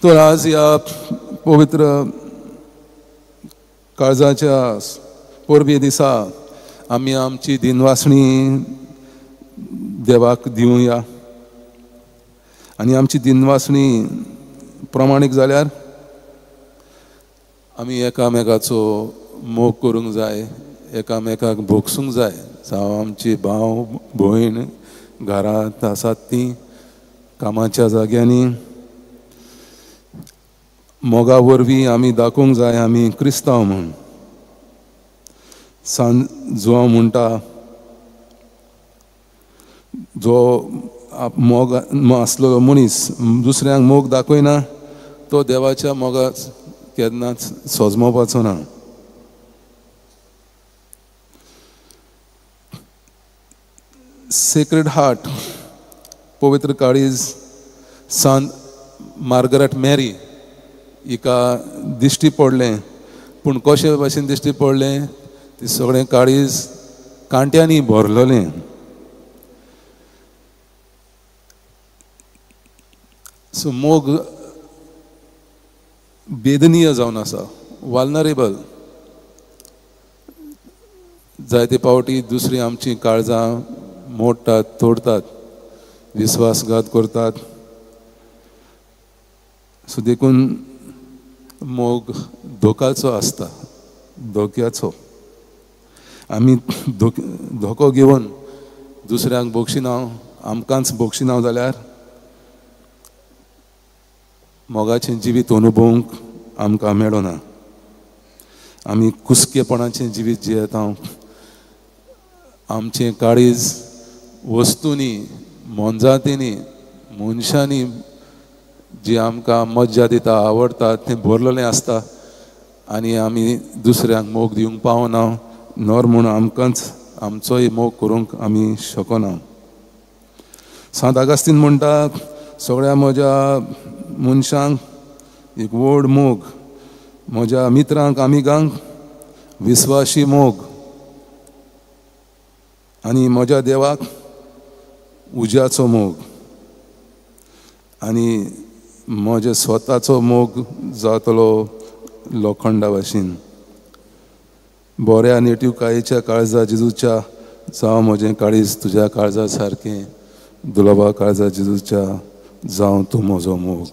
तर आज या पवित्र काळजाच्या परबी दिसा आमी आमची दिनवासणी देवाक दिवया आनी आमची दिनवासणी प्रमाणीक जाल्यार आमी एकामेकाचो मोग करूंक जाय, एकामेकाक भोगसूंक जाय. जावं आमची भाव भयण घरांत आसात ती, कामाच्या जाग्यांनी. मोगा वरवीं आमी दाखोवंक जाय आमी क्रिस्तांव म्हूण. जो म्हणटा जो मोग आसलो मनीस दुसऱ्यांक मोग दाखयना तो देवाच्या मोगाक केन्नाच सोजमोवपाचो ना. सेक्रेड हार्ट पवित्र काळीज सांत मार्गरेट मॅरी हिका दिश्टी पडलें, पूण कशे भाशेन दिश्टी पडलें ती सगळें काळीज कांट्यांनी भरलेलें. सो मोग बेदनीय जावन आसा, वाल्नरेबल. जायते पावटी दुसरी आमची काळजां मोडटात, तोडतात, विस्वासघात करतात. सो देखून मोग धोकाचो आसता, धोक्याचो. आमी धोको घेवन दुसऱ्यांक भोगशिनाव, आमकांच भोगशिनाव जाल्यार मोगाचें जिवीत अनुभवूंक आमकां मेळना. आमी कुसकेपणाचें जिवीत जियेता. आमचें काळीज वस्तूंनी, मोनजातींनी, मनशांनी जी आमकां मज्जा दिता, आवडटा तें भरलेलें आसता आनी आमी दुसऱ्यांक मोग दिवंक पावना. नॉर म्हूण आमकांच आमचोय मोग करूंक आमी शकना. सांत आगस्तीन म्हणटा सगळ्या म्हज्या मनशांक एक व्हड मोग, म्हज्या मित्रांक आमिगांक विस्वाशी मोग आनी म्हज्या देवाक उज्याचो मोग आनी म्हजे स्वताचो मोग जातलो लोखंडा भाशेन. बऱ्या नेटिवकायेच्या काळजा जेजूच्या जावं म्हजें काळीज तुज्या काळजा सारकें. दुलोबा काळजा जेजूच्या जावं तूं म्हजो मोग.